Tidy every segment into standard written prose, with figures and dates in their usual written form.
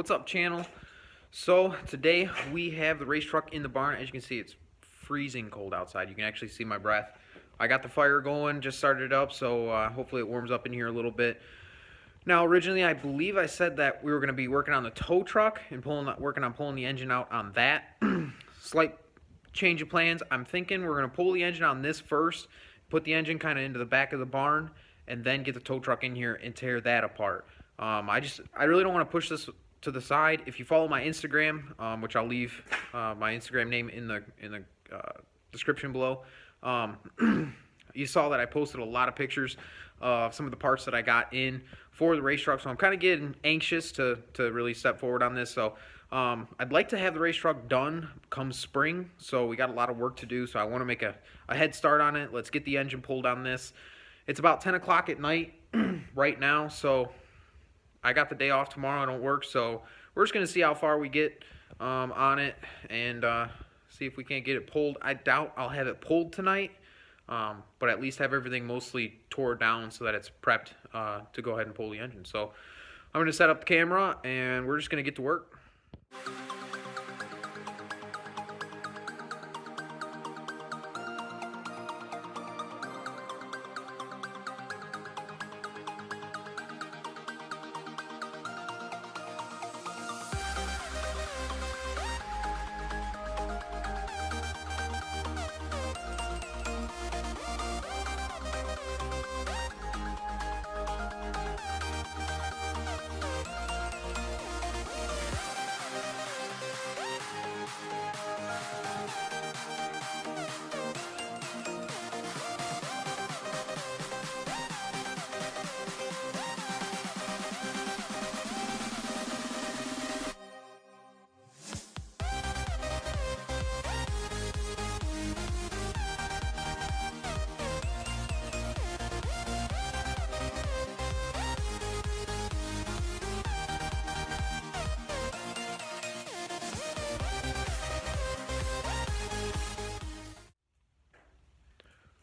What's up, channel? So today we have the race truck in the barn. As you can see, it's freezing cold outside. You can actually see my breath. I got the fire going, just started it up, so hopefully it warms up in here a little bit. Now, originally, I believe I said that we were going to be working on the tow truck and working on pulling the engine out on that. Slight change of plans. I'm thinking we're going to pull the engine on this first, put the engine kind of into the back of the barn, and then get the tow truck in here and tear that apart. I really don't want to push this to the side. If you follow my Instagram, which I'll leave my Instagram name in the description below, you saw that I posted a lot of pictures of some of the parts that I got in for the race truck. So I'm kind of getting anxious to really step forward on this. So I'd like to have the race truck done come spring. So we got a lot of work to do. So I want to make a head start on it. Let's get the engine pulled on this. It's about 10 o'clock at night right now. So I got the day off tomorrow. I don't work, so we're just going to see how far we get on it and see if we can't get it pulled. I doubt I'll have it pulled tonight, but at least have everything mostly tore down so that it's prepped to go ahead and pull the engine. So I'm going to set up the camera, and we're just going to get to work.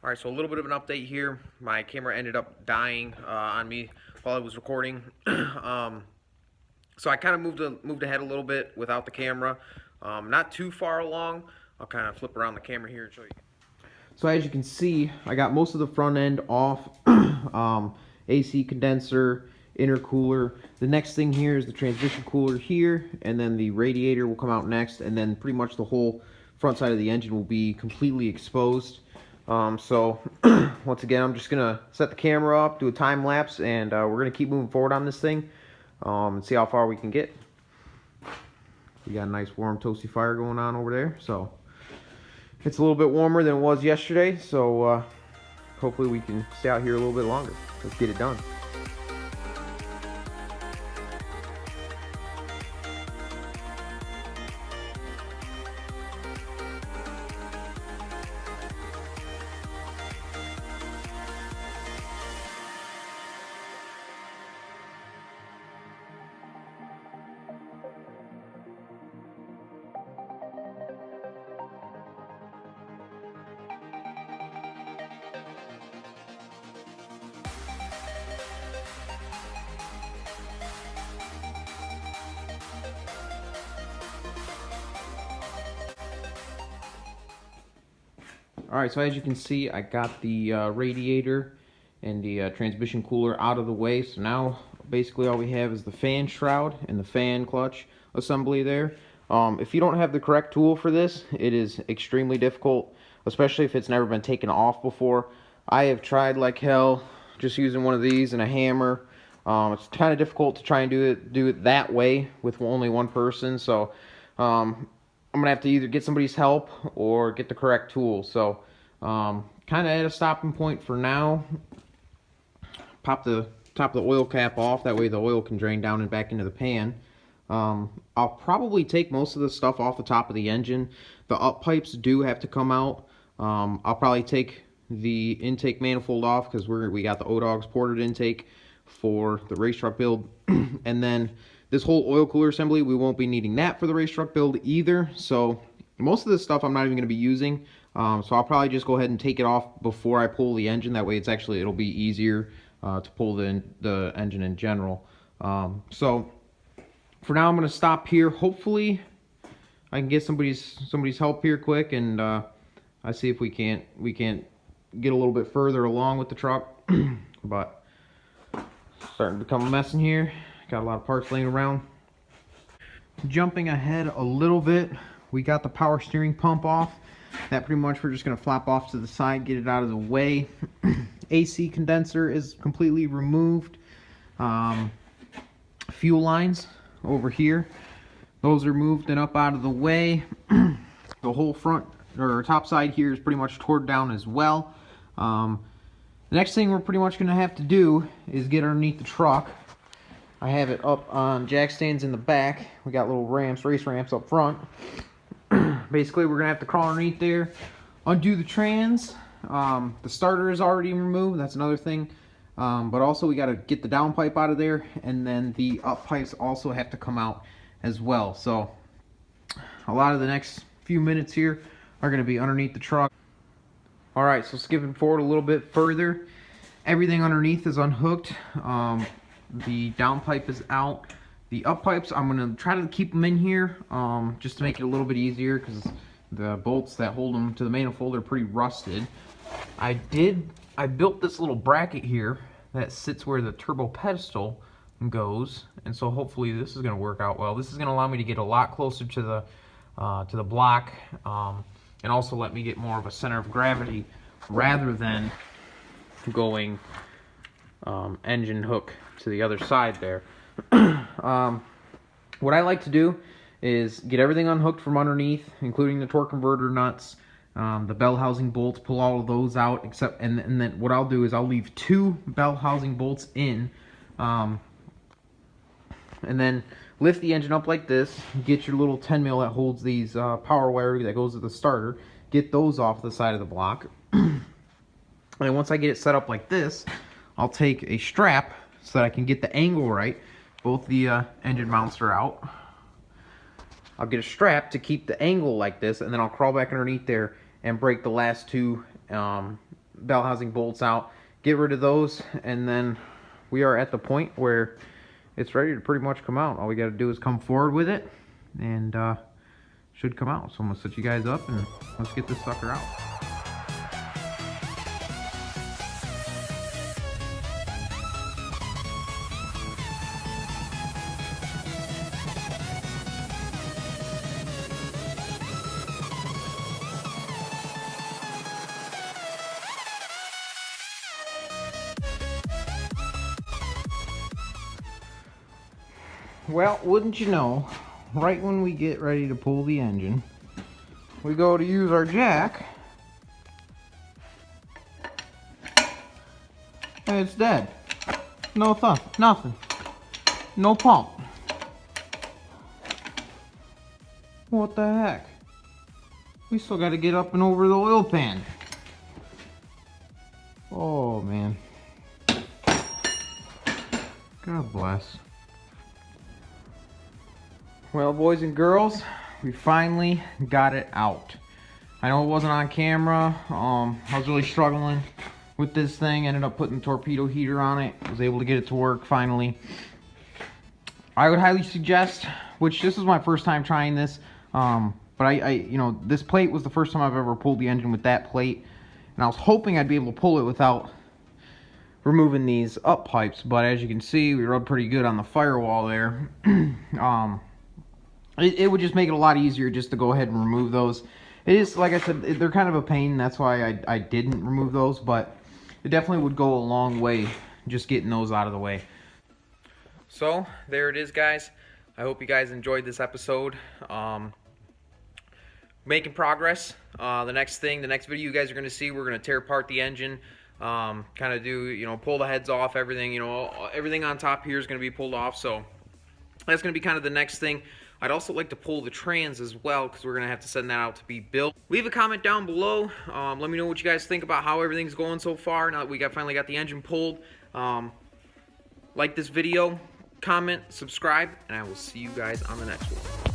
All right, so a little bit of an update here. My camera ended up dying on me while I was recording. So I kind of moved ahead a little bit without the camera. Not too far along. I'll kind of flip around the camera here and show you. So as you can see, I got most of the front end off. AC condenser, intercooler. The next thing here is the transmission cooler here, and then the radiator will come out next, and then pretty much the whole front side of the engine will be completely exposed. So once again, I'm just gonna set the camera up, do a time lapse, and we're gonna keep moving forward on this thing and see how far we can get. We got a nice warm toasty fire going on over there, so it's a little bit warmer than it was yesterday, so hopefully we can stay out here a little bit longer. Let's get it done. Alright, so as you can see, I got the radiator and the transmission cooler out of the way. So now basically all we have is the fan shroud and the fan clutch assembly there. If you don't have the correct tool for this, it is extremely difficult, especially if it's never been taken off before. I have tried like hell just using one of these and a hammer. It's kind of difficult to try and do it that way with only one person. So I'm gonna have to either get somebody's help or get the correct tool. So kind of at a stopping point for now. Pop the top of the oil cap off, that way the oil can drain down and back into the pan. I'll probably take most of the stuff off the top of the engine. The up pipes do have to come out. I'll probably take the intake manifold off because we got the O-Dogs ported intake for the race truck build. And then this whole oil cooler assembly, we won't be needing that for the race truck build either. So most of this stuff I'm not even going to be using. So I'll probably just go ahead and take it off before I pull the engine. That way it'll be easier to pull the engine in general. So for now, I'm gonna stop here. Hopefully, I can get somebody's help here quick, and I see if we can't get a little bit further along with the truck. But starting to become a mess in here. Got a lot of parts laying around. Jumping ahead a little bit, we got the power steering pump off. That pretty much we're just gonna flop off to the side, get it out of the way. AC condenser is completely removed. Fuel lines over here, those are moved and up out of the way. The whole front or top side here is pretty much torn down as well. The next thing we're pretty much gonna have to do is get underneath the truck. I have it up on jack stands in the back. We got little ramps, race ramps up front. Basically, we're gonna have to crawl underneath there, undo the trans. The starter is already removed. That's another thing. But also we got to get the downpipe out of there, and then the up pipes also have to come out as well. So a lot of the next few minutes here are going to be underneath the truck. All right, so skipping forward a little bit further, everything underneath is unhooked. The downpipe is out. The up pipes, I'm going to try to keep them in here just to make it a little bit easier, because the bolts that hold them to the manifold are pretty rusted. I built this little bracket here that sits where the turbo pedestal goes, and so hopefully this is going to work out well. This is going to allow me to get a lot closer to the block, and also let me get more of a center of gravity rather than going engine hook to the other side there. What I like to do is get everything unhooked from underneath, including the torque converter nuts, the bell housing bolts, pull all of those out, and then what I'll do is I'll leave 2 bell housing bolts in, and then lift the engine up like this, get your little 10 mil that holds these power wire that goes to the starter, get those off the side of the block. And then once I get it set up like this, I'll take a strap so that I can get the angle right. Both the engine mounts are out. I'll get a strap to keep the angle like this, and then I'll crawl back underneath there and break the last 2 bell housing bolts out, get rid of those, and then we are at the point where it's ready to pretty much come out. All we got to do is come forward with it, and should come out. So I'm gonna set you guys up and let's get this sucker out. Well, wouldn't you know, right when we get ready to pull the engine, we go to use our jack, and it's dead. No thump, nothing. No pump. What the heck? We still got to get up and over the oil pan. Oh, man. God bless. Well, boys and girls, we finally got it out. I know it wasn't on camera. I was really struggling with this thing. Ended up putting the torpedo heater on it. Was able to get it to work finally. I would highly suggest, which this is my first time trying this, but you know, this plate was the first time I've ever pulled the engine with that plate, and I was hoping I'd be able to pull it without removing these up pipes, but as you can see, we rubbed pretty good on the firewall there. It would just make it a lot easier just to go ahead and remove those. It is, like I said, they're kind of a pain. That's why I didn't remove those, but it definitely would go a long way just getting those out of the way. So, there it is, guys. I hope you guys enjoyed this episode. Making progress. The next video you guys are going to see, we're going to tear apart the engine. Kind of do, you know, pull the heads off, everything, you know, everything on top here is going to be pulled off. So, that's going to be kind of the next thing. I'd also like to pull the trans as well, because we're going to have to send that out to be built. Leave a comment down below. Let me know what you guys think about how everything's going so far now that we finally got the engine pulled. Like this video, comment, subscribe, and I will see you guys on the next one.